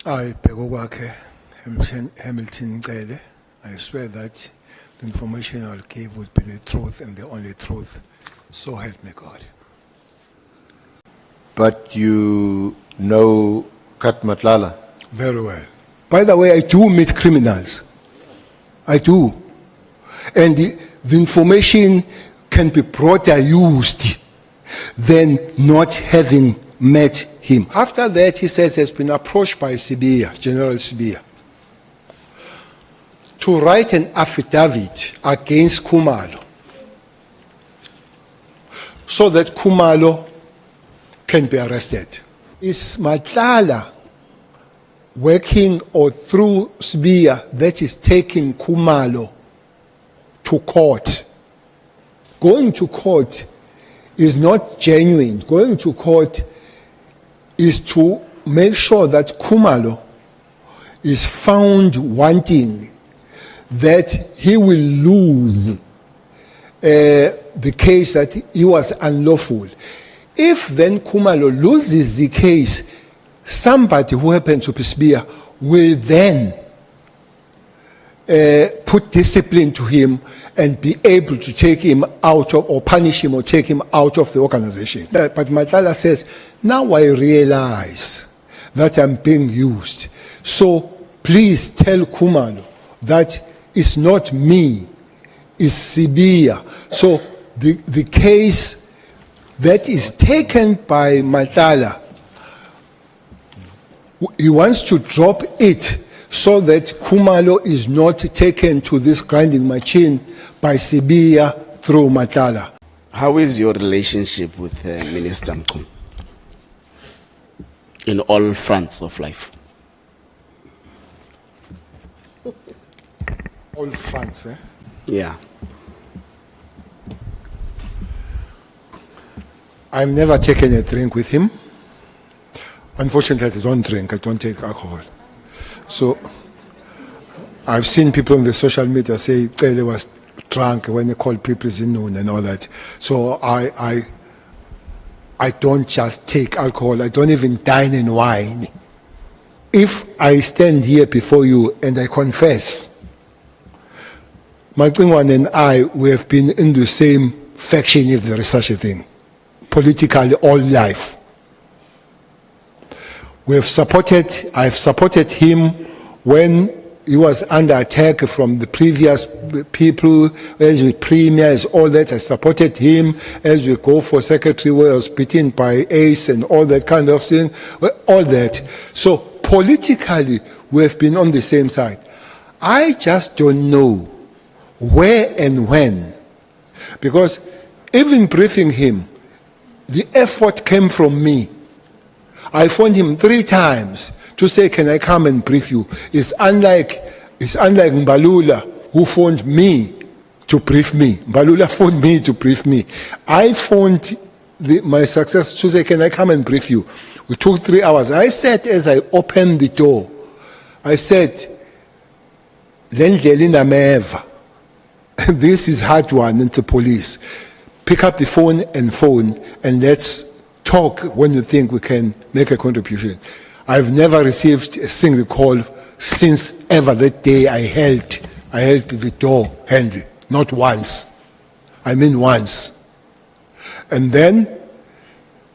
I Hamilton Cele. I swear that the information I'll give will be the truth and the only truth. So help me God. But you know Matlala? Very well. By the way, I do meet criminals. I do. And the information can be broader used than not having met him. After that, he says he has been approached by Sibiya, General Sibiya, to write an affidavit against Khumalo so that Khumalo can be arrested. Is Matlala working or through Sibiya that is taking Khumalo to court? Going to court is not genuine. Going to court is to make sure that Khumalo is found wanting, that he will lose the case that he was unlawful. If then Khumalo loses the case, somebody who happens to be Sibiya will then put discipline to him and be able to take him out of, or punish him or take him out of the organization. But Matlala says, now I realize that I'm being used. So please tell Khumalo that it's not me, it's Sibiya. So the case that is taken by Matlala, he wants to drop it so that Khumalo is not taken to this grinding machine by Sibiya through Matlala. How is your relationship with Minister Mkhwanazi in all fronts of life? All fronts, eh? Yeah. I've never taken a drink with him. Unfortunately, I don't drink, I don't take alcohol. So I've seen people on the social media say Cele was drunk when he called people in noon and all that. So I don't just take alcohol, I don't even dine in wine. If I stand here before you and I confess, Matlala and I, we have been in the same faction, if there is such a thing, politically all life. I've supported him when he was under attack from the previous people, as with premiers, all that. I supported him as we go for secretary, where I was beaten by Ace and all that kind of thing, all that. So politically, we have been on the same side. I just don't know where and when, because even briefing him, the effort came from me. I phoned him 3 times to say, can I come and brief you? It's unlike Mbalula, who phoned me to brief me. Mbalula phoned me to brief me. I phoned my successor to say, can I come and brief you? We took 3 hours. I said, as I opened the door, I said, this is hard one into police. Pick up the phone, and let's talk when you think we can make a contribution. I've never received a single call since ever that day I held the door handle. Not once. I mean once. And then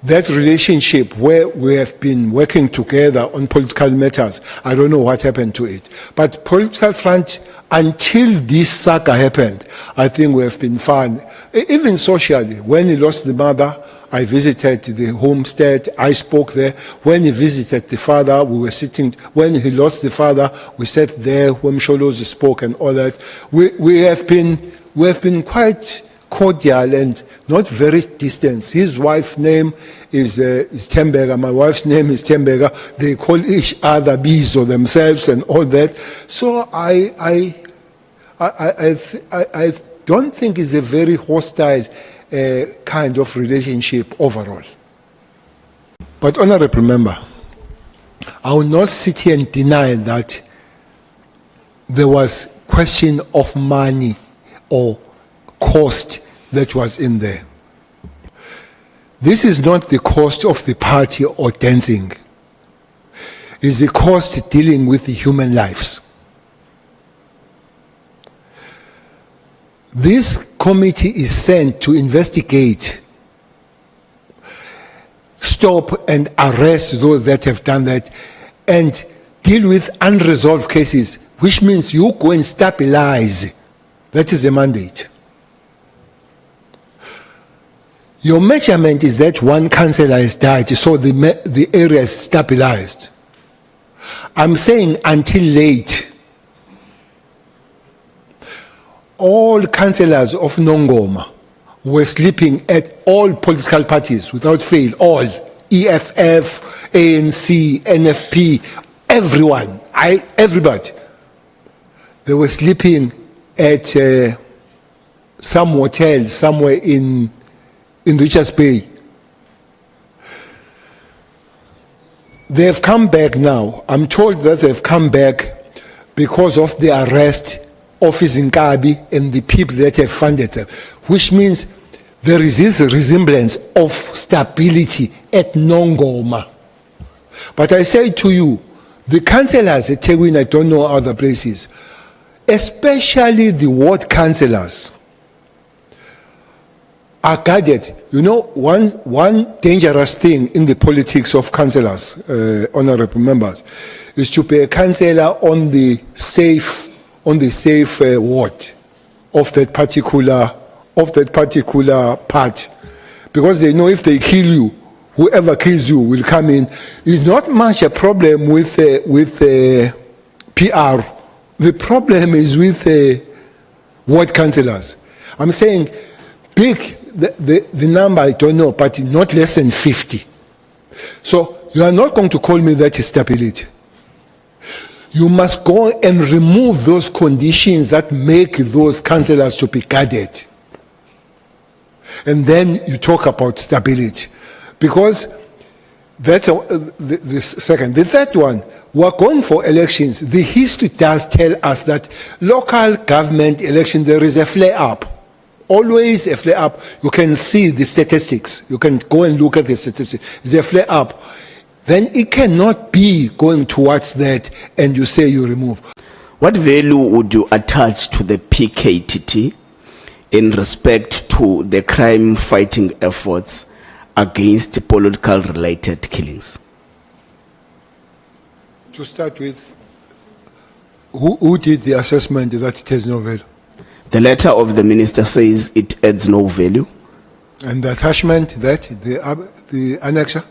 that relationship where we have been working together on political matters, I don't know what happened to it. But political front, until this saga happened, I think we have been fine. Even socially, when he lost the mother, I visited the homestead, I spoke there. When he visited the father, we were sitting. When he lost the father, we sat there when Mkhwanazi spoke and all that. We have been quite cordial and not very distant. His wife's name is Tembega, my wife's name is Tembega. They call each other Bizo themselves and all that. So I don't think it's a very hostile kind of relationship overall. But honorable member, I will not sit here and deny that there was question of money or cost that was in there. This is not the cost of the party or dancing. is the cost dealing with the human lives. This committee is sent to investigate, stop and arrest those that have done that, and deal with unresolved cases, which means you go and stabilize. That is the mandate. Your measurement is that one councillor has died, so the area is stabilized. I'm saying until late, all councillors of Nongoma were sleeping at all political parties without fail, all, EFF, ANC, NFP, everyone, everybody. They were sleeping at some hotel somewhere in Richards Bay. They have come back now. I'm told that they've come back because of the arrest of Nkabi and the people that have funded them, which means there is this resemblance of stability at Nongoma. But I say to you, the councillors at Teguin, I don't know other places, especially the ward councillors, are guarded. You know, one dangerous thing in the politics of councillors, honorable members, is to be a councillor on the safe ward of that particular part, because they know if they kill you, whoever kills you will come in. It's not much a problem with PR. The problem is with ward councillors. I'm saying big. The number I don't know, but not less than 50. So you are not going to call me that is stability. You must go and remove those conditions that make those councillors to be guarded. And then you talk about stability. Because that's the second. The third one, we're going for elections. The history does tell us that local government election, there is a flare-up. Always a flare-up. You can see the statistics. You can go and look at the statistics. There's a flare-up. Then it cannot be going towards that and you say you remove. What value would you attach to the PKTT in respect to the crime-fighting efforts against political-related killings? To start with, who did the assessment that it has no value? The letter of the minister says it adds no value. And the attachment, the annexure?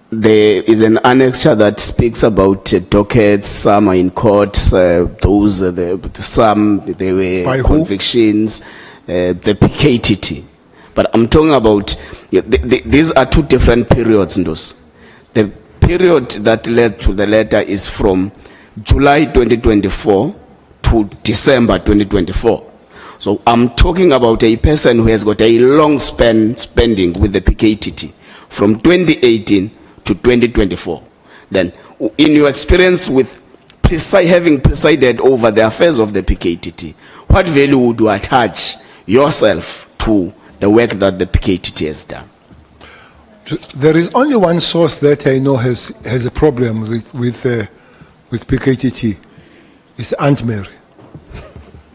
There is an annexure that speaks about dockets, some are in court, some there were By who? convictions, the PKTT. But I'm talking about, these are two different periods in those. The period that led to the letter is from July 2024 to December 2024. So I'm talking about a person who has got a long spending with the PKTT from 2018 to 2024. Then, in your experience with having presided over the affairs of the PKTT, what value would you attach yourself to the work that the PKTT has done? There is only one source that I know has a problem with PKTT. It's Aunt Mary.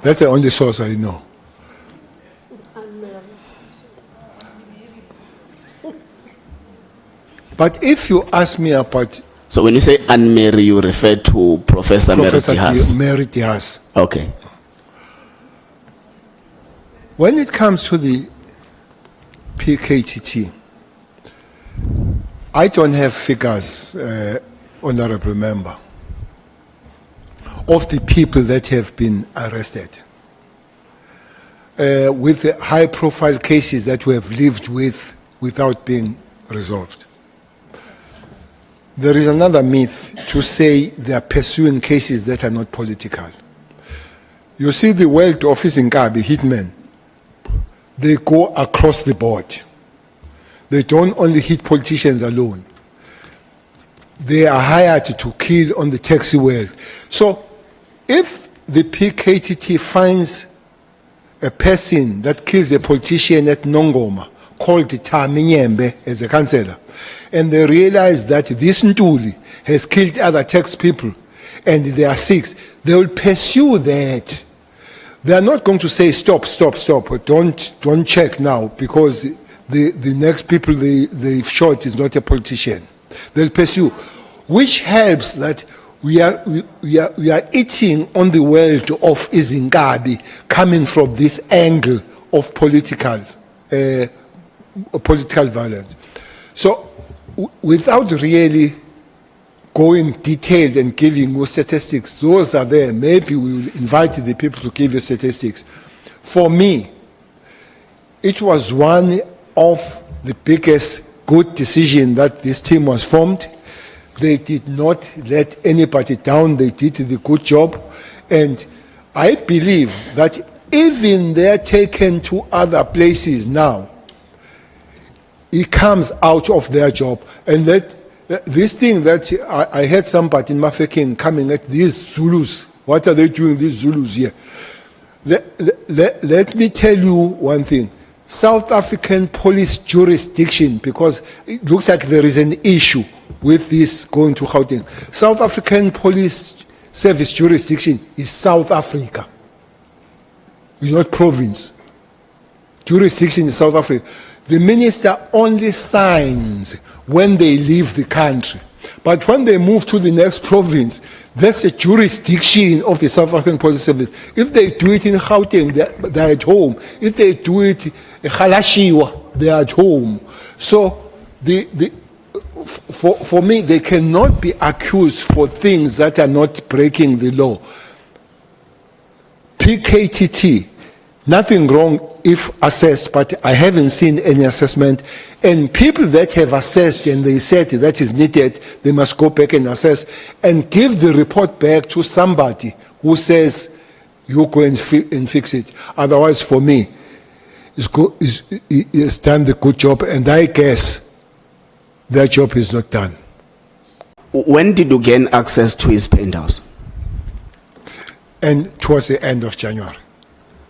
That's the only source I know. But if you ask me about... So when you say Anne Mary, you refer to Professor Mary Tihas? Mary Tihas. Okay. When it comes to the PKTT, I don't have figures, honorable member, of the people that have been arrested. With the high-profile cases that we have lived with without being resolved. There is another myth to say they are pursuing cases that are not political. You see the World Office in Nkabi, hitmen, they go across the board. They don't only hit politicians alone. They are hired to kill on the taxi world. So if the PKTT finds a person that kills a politician at Nongoma, called Taminyembe as a councillor, and they realize that this Ntuli has killed other tax people and they are 6, they will pursue that. They are not going to say stop, don't check now, because the next people they've shot is not a politician. They'll pursue, which helps that we are eating on the world of Izingabi coming from this angle of political violence. So without really going detailed and giving you statistics, those are there. Maybe we will invite the people to give you statistics. For me, it was one of the biggest good decision that this team was formed. They did not let anybody down. They did the good job. And I believe that even they're taken to other places now, it comes out of their job. And that this thing that I heard somebody in Mafeking coming at these Zulus, what are they doing, these Zulus here? Let me tell you one thing. South African police jurisdiction, because it looks like there is an issue with this going to Gauteng. South African police service jurisdiction is South Africa. It's not province. Jurisdiction is South Africa. The minister only signs when they leave the country. But when they move to the next province, that's the jurisdiction of the South African Police Service. If they do it in Gauteng, they're at home. If they do it in Galashiwa, they're at home. So for me, they cannot be accused for things that are not breaking the law. PKTT, nothing wrong if assessed, but I haven't seen any assessment. And people that have assessed and they said that is needed, they must go back and assess and give the report back to somebody who says, you go and fix it. Otherwise, for me, it's done the good job, and I guess their job is not done. When did you gain access to his penthouse? And towards the end of January.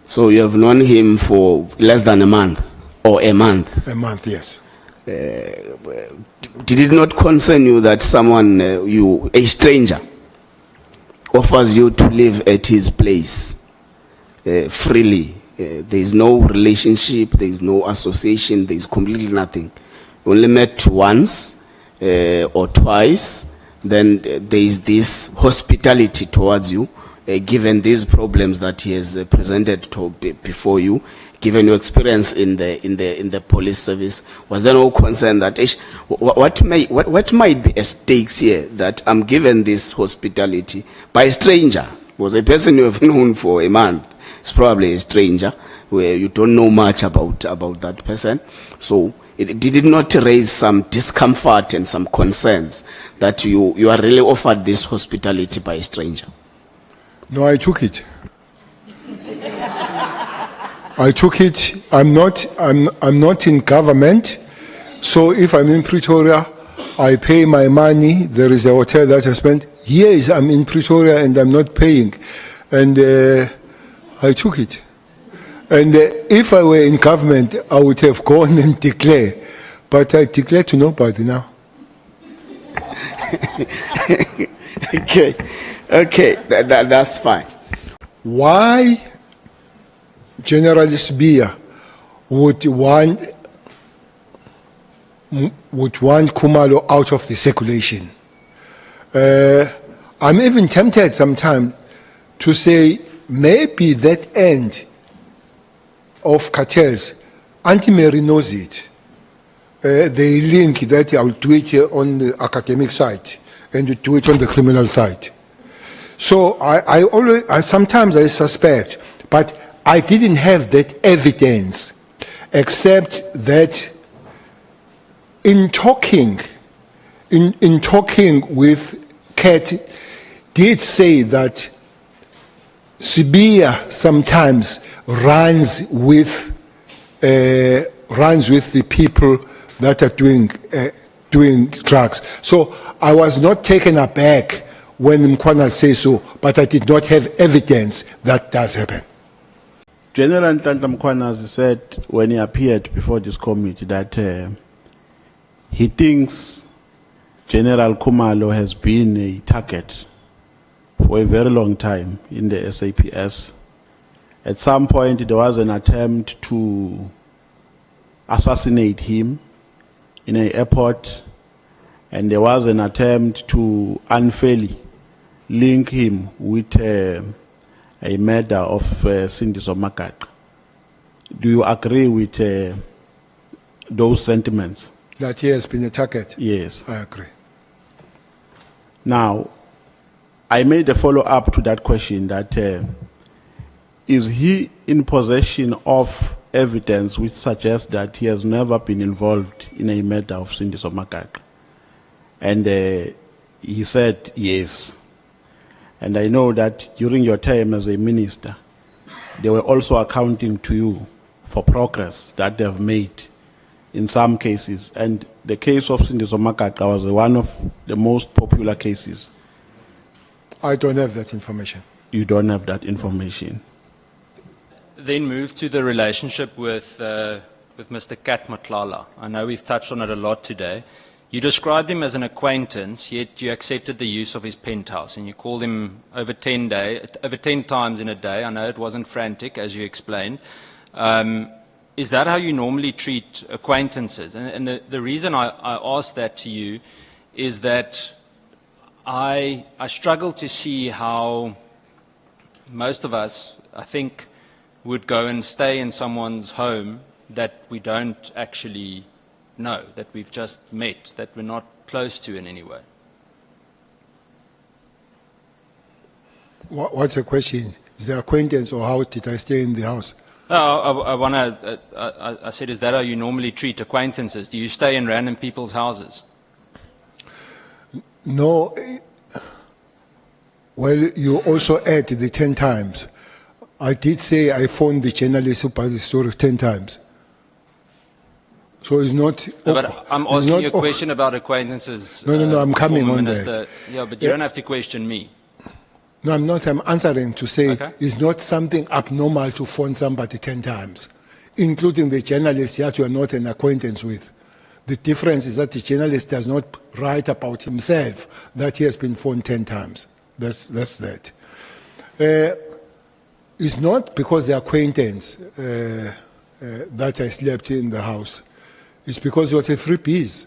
So you have known him for less than a month, or a month? A month, yes. Did it not concern you that someone, a stranger, offers you to live at his place freely? There is no relationship, there is no association, there is completely nothing. You only met once or twice, then there is this hospitality towards you, given these problems that he has presented before you, given your experience in the police service. Was there no concern that what might be at stakes here, that I'm given this hospitality by a stranger? Was a person you have known for a month. It's probably a stranger where you don't know much about that person. So did it not raise some discomfort and some concerns that you are really offered this hospitality by a stranger? No, I took it. I took it. I'm not in government, so if I'm in Pretoria, I pay my money. There is a hotel that I spent. Years I'm in Pretoria and I'm not paying, and I took it. And if I were in government, I would have gone and declared, but I declare to nobody now. Okay, that's fine. Why General Sibiya would want Khumalo out of the circulation? I'm even tempted sometimes to say maybe that end of cartels, Auntie Mary knows it. They link that I'll do it on the academic side and do it on the criminal side. So sometimes I suspect, but I didn't have that evidence, except that in talking with Kat, did say that Sibiya sometimes runs with the people that are doing drugs. So I was not taken aback when Mkhwanazi says so, but I did not have evidence that does happen. General Mkhwanazi said when he appeared before this committee that he thinks General Khumalo has been a target for a very long time in the SAPS. At some point, there was an attempt to assassinate him in an airport, and there was an attempt to unfairly link him with a murder of Cindy Somakaka. Do you agree with those sentiments? That he has been a target? Yes. I agree. Now, I made a follow-up to that question that is he in possession of evidence which suggests that he has never been involved in a murder of Cindy Somakaka? And he said yes. And I know that during your time as a minister, they were also accounting to you for progress that they've made in some cases. And the case of Cindy Somakaka was one of the most popular cases. I don't have that information. You don't have that information. Then move to the relationship with Mr. Matlala. I know we've touched on it a lot today. You described him as an acquaintance, yet you accepted the use of his penthouse, and you called him over 10 times in a day. I know it wasn't frantic, as you explained. Is that how you normally treat acquaintances? And the reason I ask that to you is that I struggle to see how most of us, I think, would go and stay in someone's home that we don't actually know, that we've just met, that we're not close to in any way. What's the question? Is there acquaintance, or how did I stay in the house? No, I said, is that how you normally treat acquaintances? Do you stay in random people's houses? No. Well, you also add the 10 times. I did say I phoned the journalist about the story 10 times. So it's not... No, but I'm asking you a question about acquaintances. No, I'm coming former on minister. that. Yeah, but you don't have to question me. No, I'm not. I'm answering to say Okay. it's not something abnormal to phone somebody 10 times, including the journalist that you are not an acquaintance with. The difference is that the journalist does not write about himself that he has been phoned 10 times. That's that. It's not because the acquaintance that I slept in the house. It's because it was a free piece.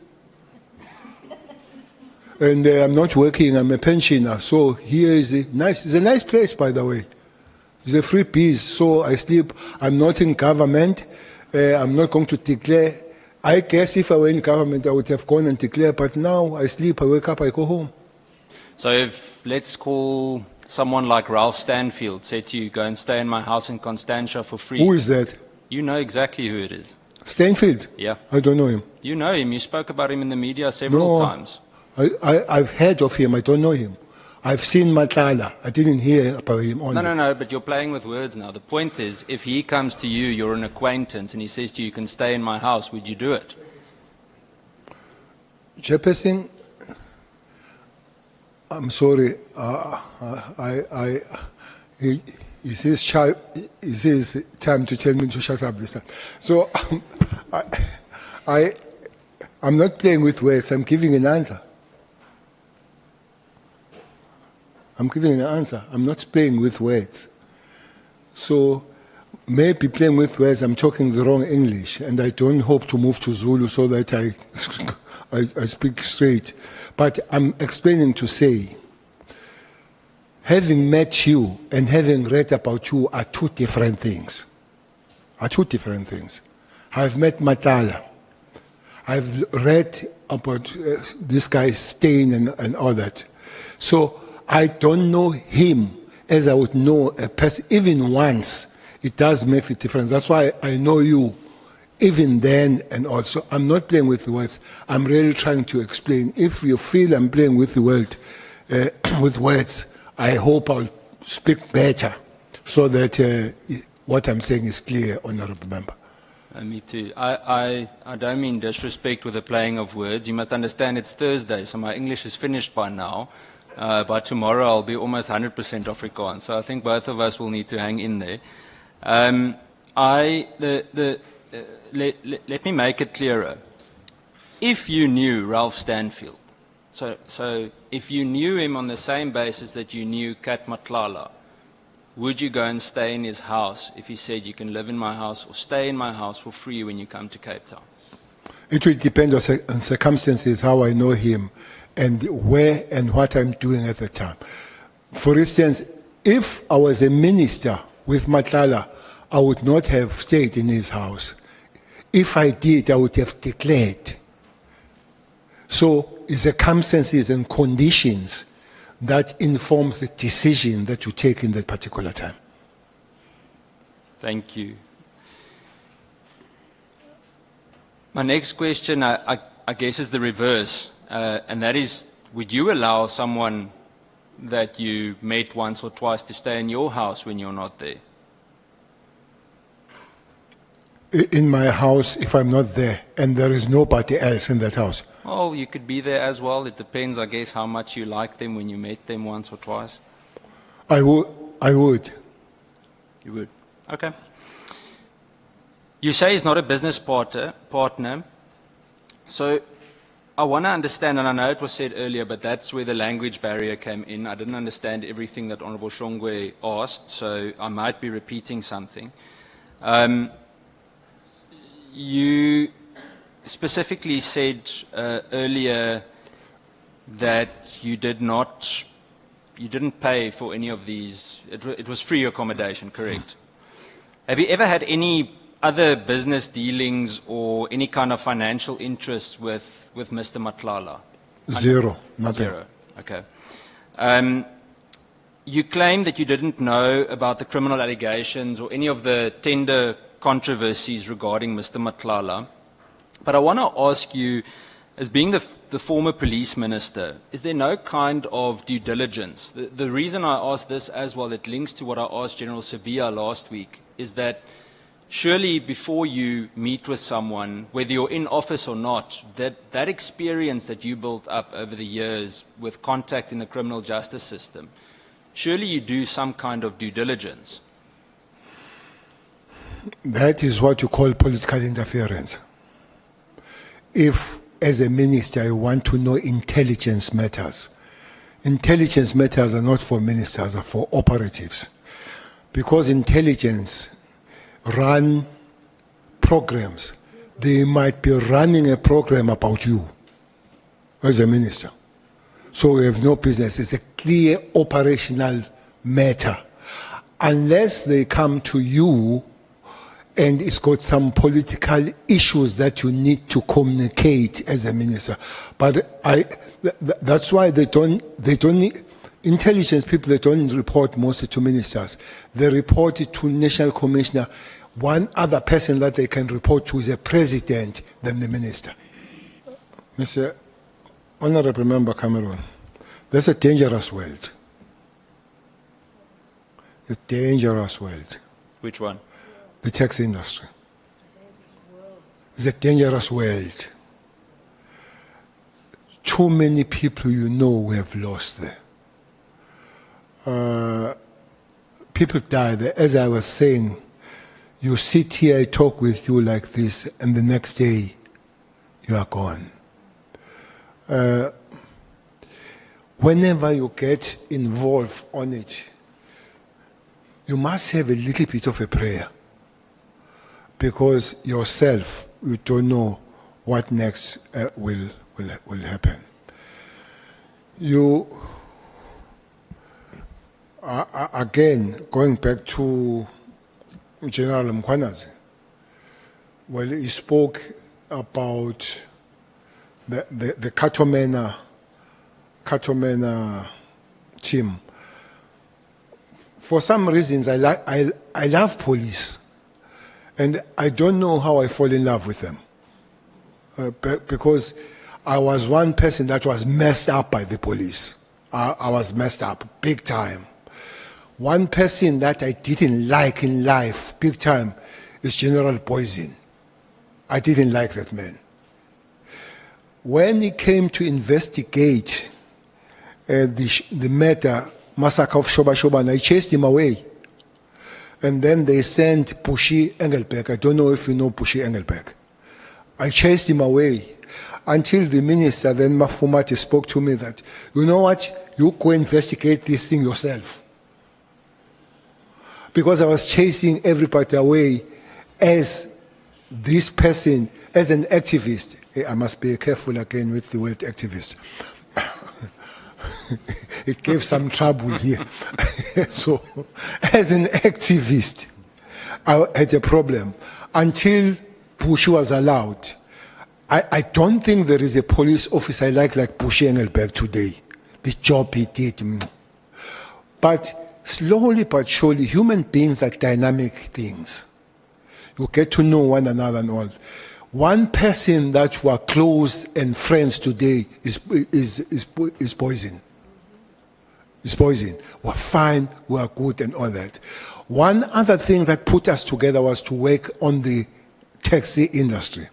And I'm not working, I'm a pensioner. So here is it's a nice place, by the way. It's a free piece, so I sleep. I'm not in government. I'm not going to declare. I guess if I were in government, I would have gone and declared, but now I sleep, I wake up, I go home. So if, let's call someone like Ralph Stanfield said to you, go and stay in my house in Constantia for free. Who is that? You know exactly who it is. Stanfield? Yeah. I don't know him. You know him. You spoke about him in the media several No. times. I've heard of him, I don't know him. I've seen Matlala, I didn't hear about him only. No, but you're playing with words now. The point is, if he comes to you, you're an acquaintance, and he says to you, you can stay in my house, would you do it? Chairperson, I'm sorry, it's his time to tell me to shut up this time. So I'm not playing with words, I'm giving an answer. I'm giving an answer. I'm not playing with words. So maybe playing with words, I'm talking the wrong English, and I don't hope to move to Zulu so that I speak straight. But I'm explaining to say, having met you and having read about you are two different things. I've met Matlala. I've read about this guy's stain and all that. So I don't know him as I would know a person. Even once, it does make a difference. That's why I know you, even then and also. I'm not playing with the words. I'm really trying to explain. If you feel I'm playing with the word, with words, I hope I'll speak better so that what I'm saying is clear, Honourable Member. Me too. I don't mean disrespect with the playing of words. You must understand it's Thursday, so my English is finished by now. By tomorrow, I'll be almost 100% Afrikaans. So I think both of us will need to hang in there. Let me make it clearer. if you knew Ralph Stanfield, so if you knew him on the same basis that you knew Kat Matlala, would you go and stay in his house if he said you can live in my house or stay in my house for free when you come to Cape Town? It will depend on circumstances, how I know him, and where and what I'm doing at the time. For instance, if I was a minister with Matlala, I would not have stayed in his house. If I did, I would have declared. So it's circumstances and conditions that informs the decision that you take in that particular time. Thank you. My next question, I guess, is the reverse, and that is, would you allow someone that you met once or twice to stay in your house when you're not there? In my house, if I'm not there, and there is nobody else in that house. Well, you could be there as well. It depends, I guess, how much you liked them when you met them once or twice. I would. You would. Okay. You say he's not a business partner. So I want to understand, and I know it was said earlier, but that's where the language barrier came in. I didn't understand everything that Honorable Shongwe asked, so I might be repeating something. You specifically said earlier that you didn't pay for any of these. It was free accommodation, correct? Have you ever had any other business dealings or any kind of financial interest with Mr. Matlala? Zero, nothing. Zero, okay. You claim that you didn't know about the criminal allegations or any of the tender controversies regarding Mr. Matlala. But I want to ask you, as being the former police minister, is there no kind of due diligence? The reason I ask this as well, it links to what I asked General Sibiya last week, is that surely before you meet with someone, whether you're in office or not, that experience that you built up over the years with contact in the criminal justice system, surely you do some kind of due diligence. That is what you call political interference. If, as a minister, I want to know intelligence matters are not for ministers, are for operatives. Because intelligence run programs. They might be running a program about you as a minister. So we have no business. It's a clear operational matter. Unless they come to you and it's got some political issues that you need to communicate as a minister. But that's why they don't need, intelligence people, they don't report mostly to ministers. They report it to National Commissioner. One other person that they can report to is a president than the minister. Mr. Honorable Member Cameron, that's a dangerous world. A dangerous world. Which one? The taxi industry. It's a dangerous world. Too many people you know we have lost there. People die there. As I was saying, you sit here, I talk with you like this, and the next day you are gone. Whenever you get involved on it, you must have a little bit of a prayer. Because yourself, you don't know what next will happen. You, again, going back to General Mkhwanazi, well, he spoke about the Katomena team. For some reasons, I love police. And I don't know how I fall in love with them. Because I was one person that was messed up by the police. I was messed up, big time. One person that I didn't like in life, big time, is General Poison. I didn't like that man. When he came to investigate the matter, massacre of Shoba Shoban, I chased him away. And then they sent Pushy Engelberg. I don't know if you know Pushy Engelberg. I chased him away. until the minister, then Mafumati, spoke to me that, you know what, you go investigate this thing yourself. Because I was chasing everybody away as this person, as an activist. I must be careful again with the word activist. It gave some trouble here. So, as an activist, I had a problem until Bush was allowed. I don't think there is a police officer like Bush Engelberg today. The job he did. But slowly but surely, human beings are dynamic things. You get to know one another and all. One person that were close and friends today is poison. It's poison. We're fine, we're good and all that. One other thing that put us together was to work on the taxi industry.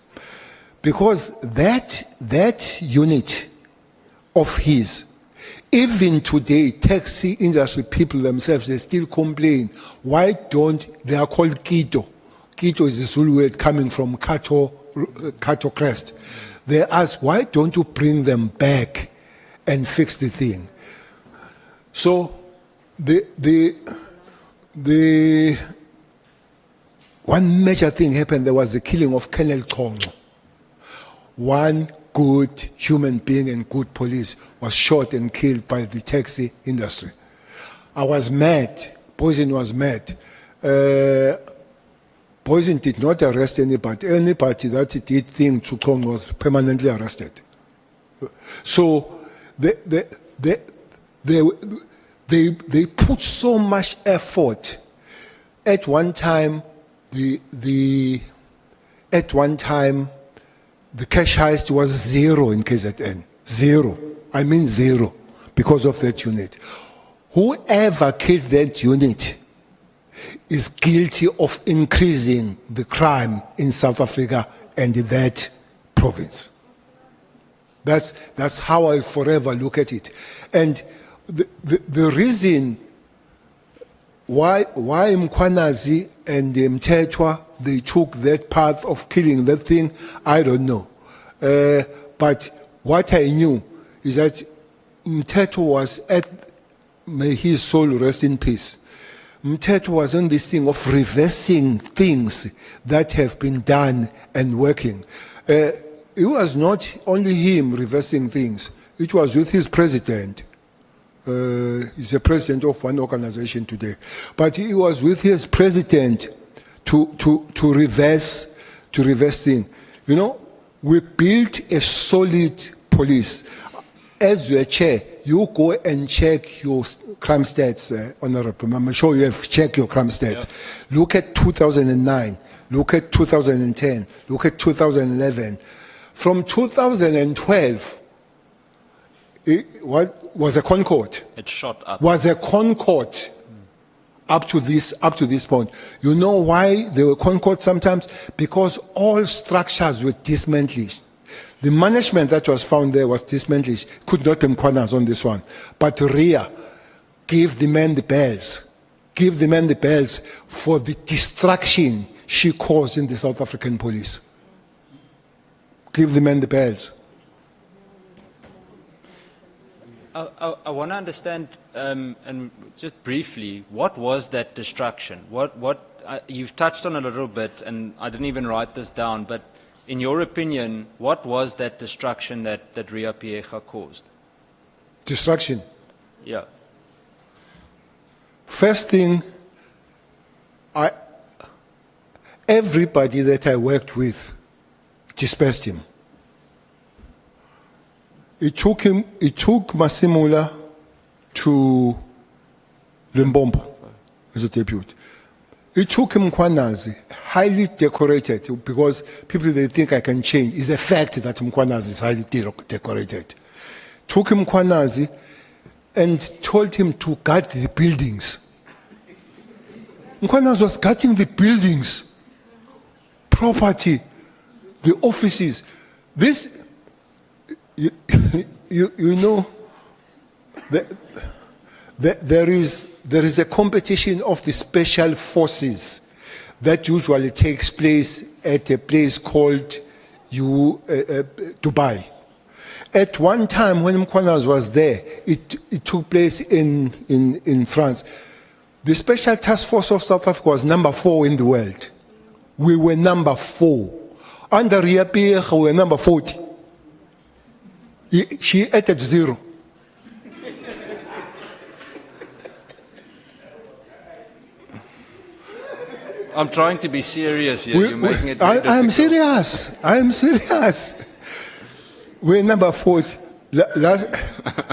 Because that unit of his, even today, taxi industry people themselves, they still complain. Why don't, they are called Kito. Kito is the Zulu word coming from Kato crest. They ask, why don't you bring them back and fix the thing? So, the one major thing happened, there was the killing of Colonel Kongco. One good human being and good police was shot and killed by the taxi industry. I was mad. Poison was mad. Poison did not arrest anybody. Anybody that did things to Kongco was permanently arrested. So they put so much effort. At one time, the cash heist was zero in KZN. Zero. I mean zero, because of that unit. Whoever killed that unit is guilty of increasing the crime in South Africa and in that province. That's how I forever look at it. And the reason why Mkhwanazi and Mthethwa, they took that path of killing that thing, I don't know. But what I knew is that Mthethwa was may his soul rest in peace. Mthethwa was on this thing of reversing things that have been done and working. It was not only him reversing things, it was with his president. He's the president of one organization today. But he was with his president to reverse things. You know, we built a solid police. As your chair, you go and check your crime stats, Honorable. I'm sure you have checked your crime stats. Yeah. Look at 2009, look at 2010, look at 2011. From 2012, what was a Concord? It shot up. Was a Concord up to this point. You know why they were Concord sometimes? Because all structures were dismantled. The management that was found there was dismantled. Could not be Mkhwanazi on this one. But RIA gave the man the bells. Give the man the bells for the destruction she caused in the South African police. Give the man the bells. I want to understand, and just briefly, what was that destruction? You've touched on it a little bit, and I didn't even write this down, but in your opinion, what was that destruction that Ria Piecha caused? Destruction? Yeah. First thing, everybody that I worked with dispersed him. It took Masimula to Limpopo as a deputy. It took him Mkhwanazi, highly decorated, because people, they think I can change. It's a fact that Mkhwanazi is highly decorated. Took him Mkhwanazi and told him to guard the buildings. Mkhwanazi was guarding the buildings, property, the offices. This, you know, there is a competition of the special forces that usually takes place at a place called Dubai. At one time when Mkhwanazi was there, it took place in France. The Special Task Force of South Africa was number 4 in the world. We were number 4. Under Ria Pierre, we were number 40. She added 0. I'm trying to be serious here. You're making it very I'm difficult. serious. I'm serious. We're number 40.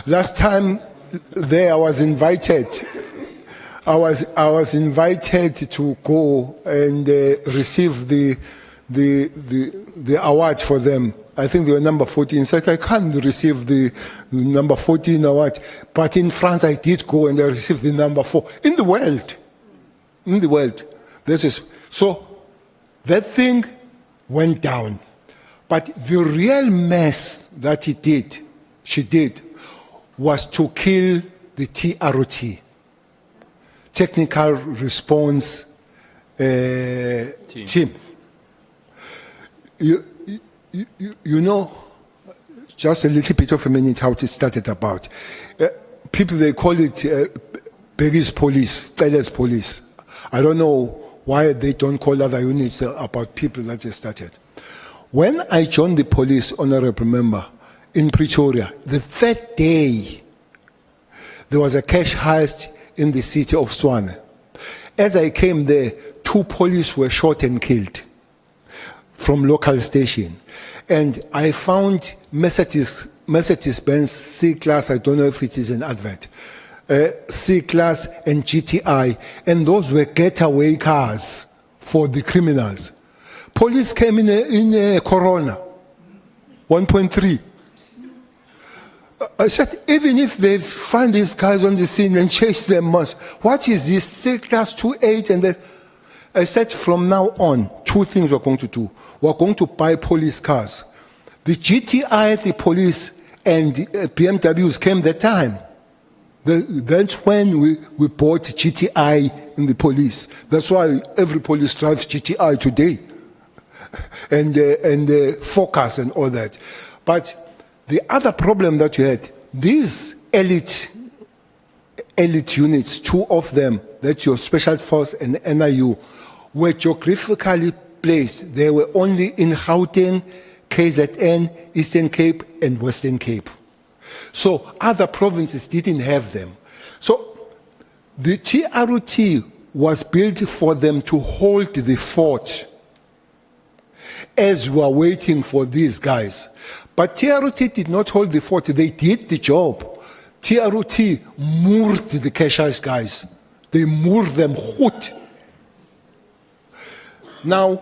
Last time there, I was invited. I was invited to go and receive the award for them. I think they were number 14. So I can't receive the number 14 award. But in France, I did go and I received the number 4 in the world. In the world. So that thing went down. But the real mess that she did, was to kill the TROT, Technical Response Team. You know, just a little bit of a minute how it started about. People, they call it Bheki's Police, Cele's Police. I don't know why they don't call other units about people that they started. When I joined the police, honorable member, in Pretoria, the third day, there was a cash heist in the city of Swane. As I came there, 2 police were shot and killed from local station. And I found Mercedes-Benz C-Class, I don't know if it is an advert, C-Class and GTI, and those were getaway cars for the criminals. Police came in a Corona, 1.3. I said, even if they find these guys on the scene and chase them, what is this C-Class 28? And then I said, from now on, 2 things we're going to do. We're going to buy police cars. The GTI, the police, and BMWs came that time. That's when we bought GTI in the police. That's why every police drives GTI today. And Focus and all that. But the other problem that you had, these elite units, 2 of them, that's your Special Force and NIU, were geographically placed. They were only in Gauteng, KZN, Eastern Cape, and Western Cape. So other provinces didn't have them. So the TROT was built for them to hold the fort as we were waiting for these guys. But TROT did not hold the fort. They did the job. TROT moored the Kesha's guys. They moored them goed. Now,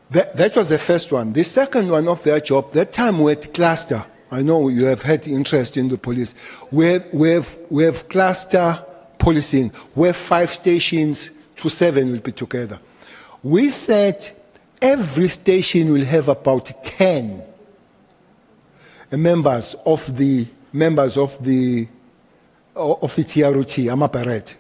that was the first one. The second one of their job, that time we had cluster. I know you have had interest in the police. We have cluster policing, where 5 stations to 7 will be together. We said every station will have about 10 members of the TROT, Amaparet.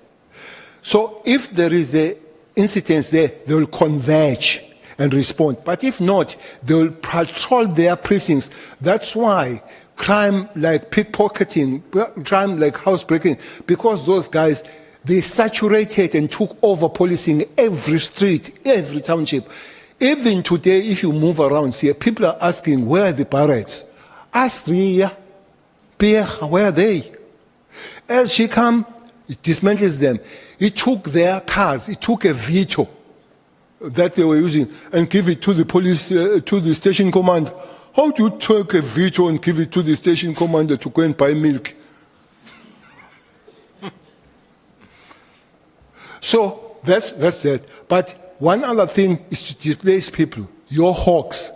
So if there is an incident there, they will converge and respond. But if not, they will patrol their precincts. That's why crime like pickpocketing, crime like housebreaking, because those guys, they saturated and took over policing every street, every township. Even today, if you move around here, people are asking, where are the pirates? Ask Ria, Pierre, where are they? As she come, it dismantles them. It took their cars, it took a veto that they were using and give it to the police, to the station commander. How do you take a veto and give it to the station commander to go and buy milk? So that's it. But one other thing is to displace people. Your Hawks,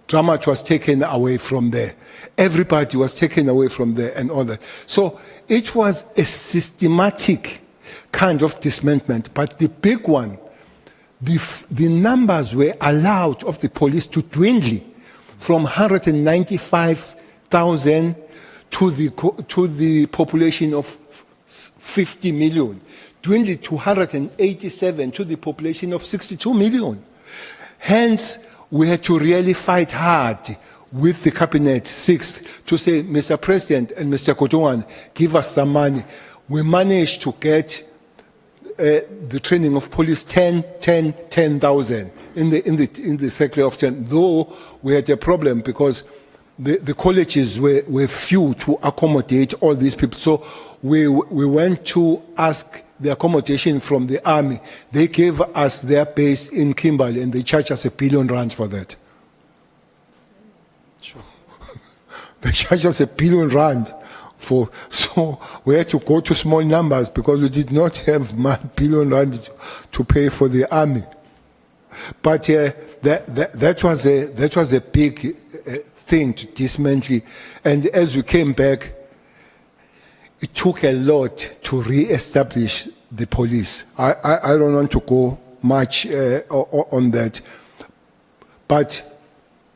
Dramat was taken away from there. Everybody was taken away from there and all that. So it was a systematic kind of dismantlement. But the big one, the numbers were allowed of the police to dwindle from 195,000 to the population of 50 million, dwindled to 187 to the population of 62 million. Hence, we had to really fight hard with the cabinet 6th to say, Mr. President and Mr. Kotungan, give us some money. We managed to get the training of police 10,000 in the circle of 10, though we had a problem because the colleges were few to accommodate all these people. So we went to ask the accommodation from the army. They gave us their base in Kimberley and they charged us R1 billion for that. Sure. They charged us R1 billion for, so we had to go to small numbers because we did not have R1 billion to pay for the army. But that was a big thing to dismantle. And as we came back, it took a lot to re-establish the police. I don't want to go much on that. But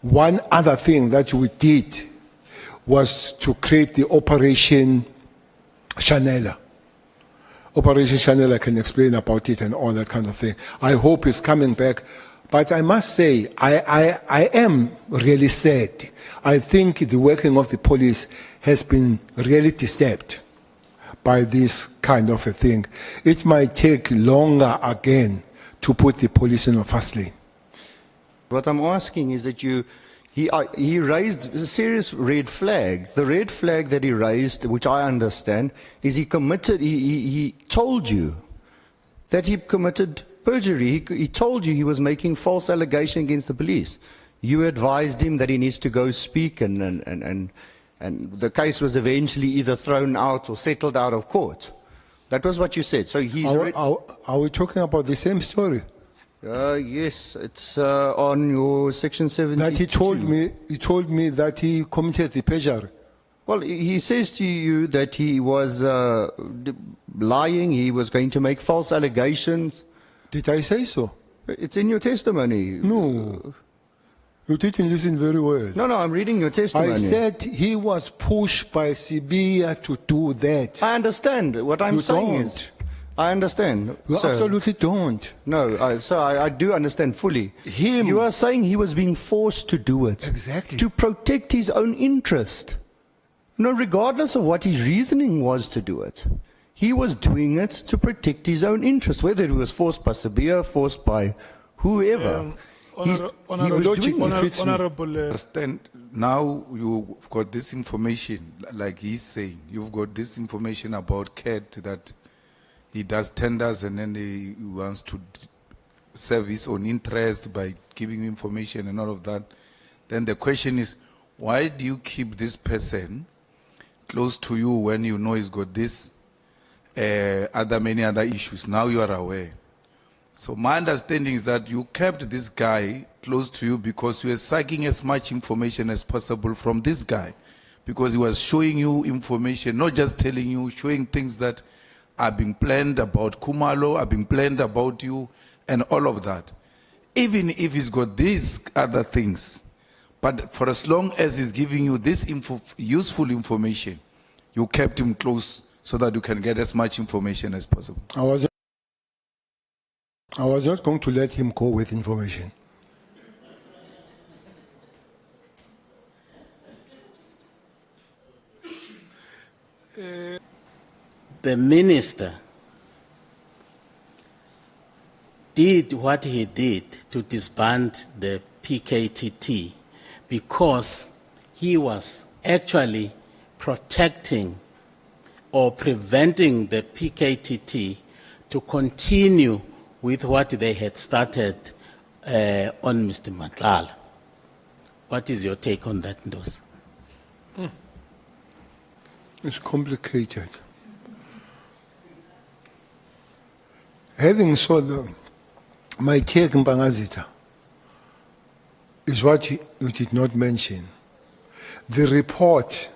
one other thing that we did was to create the Operation Chanela. Operation Chanela, I can explain about it and all that kind of thing. I hope it's coming back. But I must say, I am really sad. I think the working of the police has been really disturbed by this kind of a thing. It might take longer again to put the police in a fast lane. What I'm asking is that he raised serious red flags. The red flag that he raised, which I understand, is he told you that he committed perjury. He told you he was making false allegation against the police. You advised him that he needs to go speak, and the case was eventually either thrown out or settled out of court. That was what you said. So he's... Are we talking about the same story? Yes, it's on your section 72. That he told me that he committed the perjury. Well, he says to you that he was lying, he was going to make false allegations. Did I say so? It's in your testimony. No. You didn't listen very well. No, I'm reading your testimony. I said he was pushed by Sibiya to do that. I understand. What I'm saying don't. is... I understand. You absolutely don't. No, I do understand fully. Him. You are saying he was being forced to do it. Exactly. To protect his own interest. No, regardless of what his reasoning was to do it. He was doing it to protect his own interest, whether it was forced by Sibiya, forced by whoever. Understand, now you've got this information, like he's saying, you've got this information about Cat that he does tenders and then he wants to serve his own interest by giving information and all of that. Then the question is, why do you keep this person close to you when you know he's got this many other issues? Now you are aware. So my understanding is that you kept this guy close to you because you were sucking as much information as possible from this guy, because he was showing you information, not just telling you, showing things that are being planned about Khumalo, are being planned about you, and all of that. Even if he's got these other things, but for as long as he's giving you this useful information, you kept him close so that you can get as much information as possible. I was not going to let him go with information. The minister did what he did to disband the PKTT because he was actually protecting or preventing the PKTT to continue with what they had started on Mr. Matlala. What is your take on that, Ndos? It's complicated. Having said my take in Bangazita is what you did not mention. The report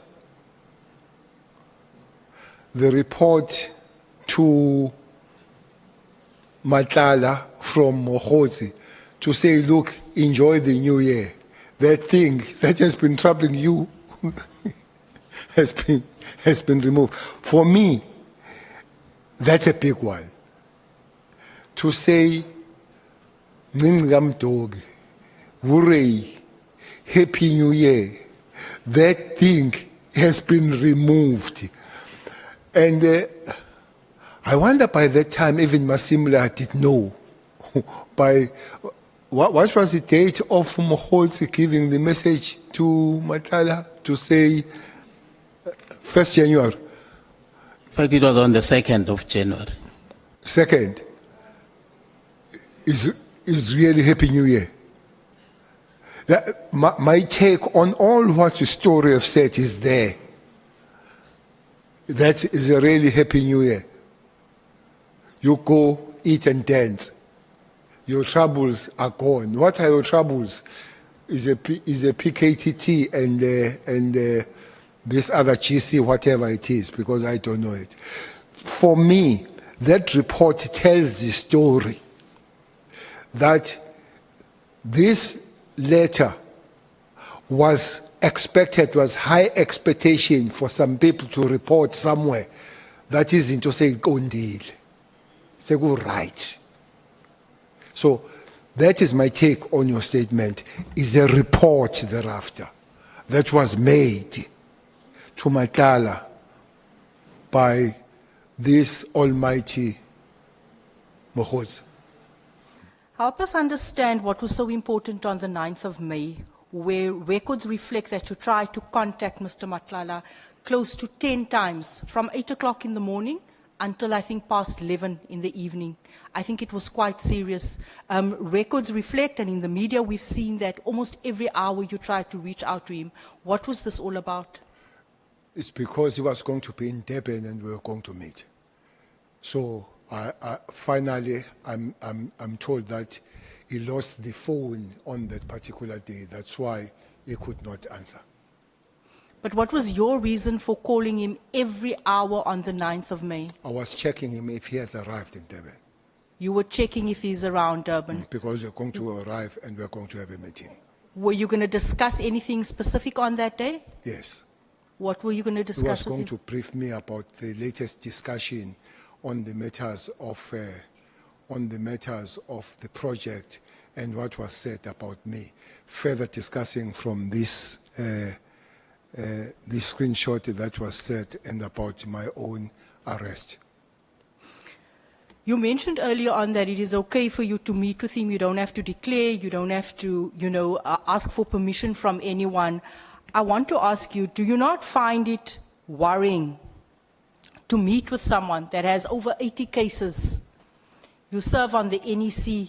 to Matlala from Mkhwanazi to say, look, enjoy the new year. That thing that has been troubling you has been removed. For me, that's a big one. To say, hooray, Happy New Year. That thing has been removed. And I wonder by that time, even Masimula did know. By what was the date of Mkhwanazi giving the message to Matlala to say 1st January? In fact, it was on the 2nd of January. Second, is really Happy New Year. My take on all what the story have said is there. That is a really Happy New Year. You go, eat and dance. Your troubles are gone. What are your troubles? Is a PKTT and this other GC, whatever it is, because I don't know it. For me, that report tells the story that this letter was expected, was high expectation for some people to report somewhere. That is into saying, Gondil. Say, go right. So that is my take on your statement, is a report thereafter that was made to Matlala by this almighty Mkhwanazi. Help us understand what was so important on the 9th of May, where records reflect that you tried to contact Mr. Matlala close to 10 times, from 8 o'clock in the morning until I think past 11 in the evening. I think it was quite serious. Records reflect, and in the media we've seen that almost every hour you tried to reach out to him. What was this all about? It's because he was going to be in Durban and we were going to meet. So finally, I'm told that he lost the phone on that particular day. That's why he could not answer. But what was your reason for calling him every hour on the 9th of May? I was checking him if he has arrived in Durban. You were checking if he's around Durban. Because we're going to arrive and we're going to have a meeting. Were you going to discuss anything specific on that day? Yes. What were you going to He discuss was with going him? to brief me about the latest discussion on the matters of the project and what was said about me. Further discussing from this the screenshot that was said and about my own arrest. You mentioned earlier on that it is okay for you to meet with him. You don't have to declare. You don't have to, ask for permission from anyone. I want to ask you, do you not find it worrying to meet with someone that has over 80 cases? You serve on the NEC.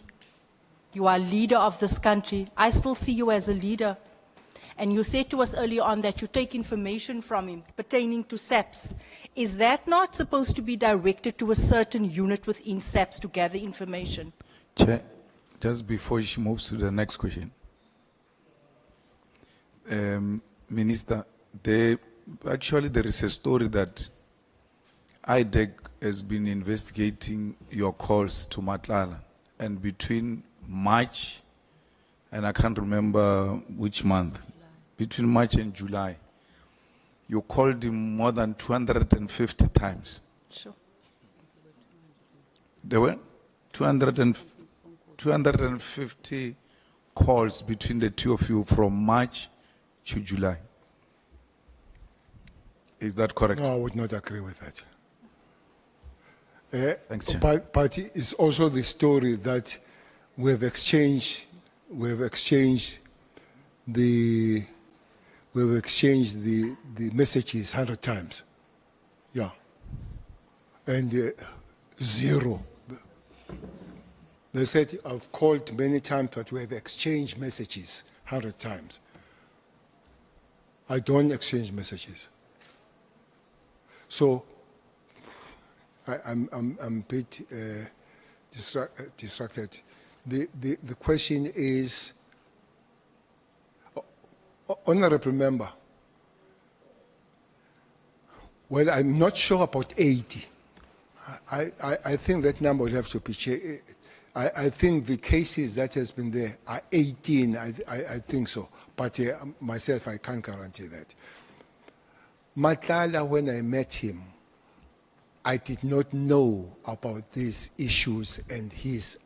You are leader of this country. I still see you as a leader. And you said to us earlier on that you take information from him pertaining to SAPS. Is that not supposed to be directed to a certain unit within SAPS to gather information? Chair, just before she moves to the next question. Minister, actually there is a story that IDEC has been investigating your calls to Matlala, and between March, and I can't remember which month, between March and July, you called him more than 250 times. Sure. There were 250 calls between the two of you from March to July. Is that correct? No, I would not agree with that. Thanks, Chair. But it's also the story that we have exchanged the messages 100 times. Yeah. And zero. They said, I've called many times, but we have exchanged messages 100 times. I don't exchange messages. So I'm a bit distracted. The question is, Honorable Member, well, I'm not sure about 80. I think that number will have to be checked. I think the cases that has been there are 18, I think so. But myself, I can't guarantee that. Matlala, when I met him, I did not know about these issues and his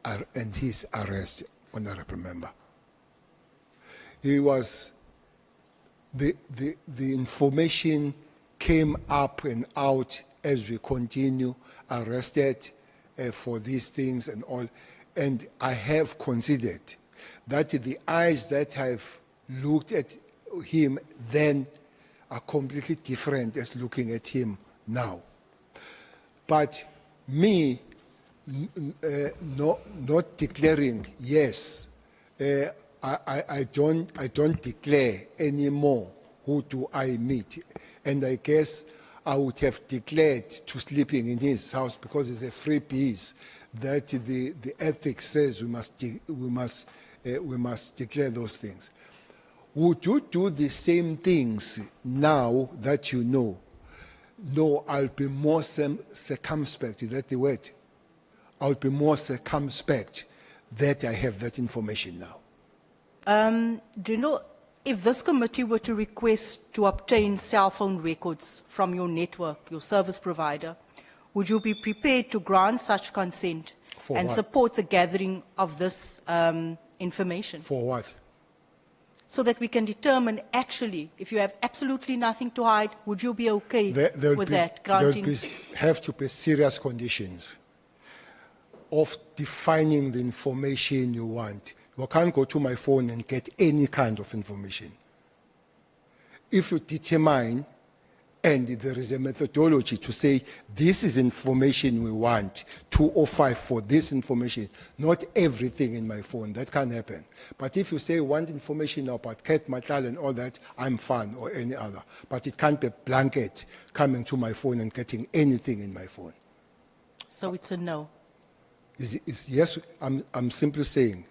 arrest, Honorable Member. He was, the information came up and out as we continue, arrested for these things and all. And I have considered that the eyes that I've looked at him then are completely different as looking at him now. But me not declaring yes, I don't declare anymore who do I meet. And I guess I would have declared to sleeping in his house because it's a free piece that the ethics says we must declare those things. Would you do the same things now that you know? No, I'll be more circumspect. Is that the word? I'll be more circumspect that I have that information now. Do you know, if this committee were to request to obtain cell phone records from your network, your service provider, would you be prepared to grant such consent For and what? support the gathering of this information? For what? So that we can determine actually, if you have absolutely nothing to hide, would you be okay with that, granting? Have to be serious conditions of defining the information you want. You can't go to my phone and get any kind of information. If you determine, and there is a methodology to say, this is information we want, 205 for this information, not everything in my phone, that can't happen. But if you say want information about Cat Matlala and all that, I'm fine, or any other. But it can't be blanket coming to my phone and getting anything in my phone. So it's a no. Yes, I'm simply saying,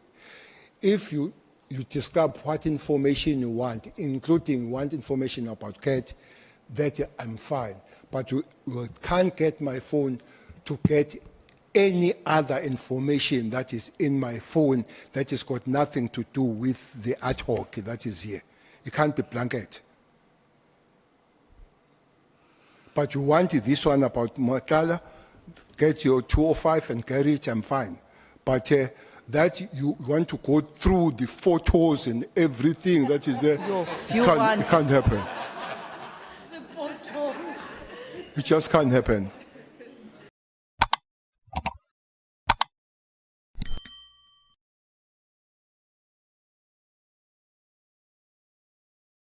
if you describe what information you want, including want information about Cat, that I'm fine. But you can't get my phone to get any other information that is in my phone that has got nothing to do with the ad hoc that is here. It can't be blanket. But you want this one about Matlala, get your 205 and carry it, I'm fine. But that you want to go through the photos and everything that is there, Your it few can't ones. happen. It just can't happen.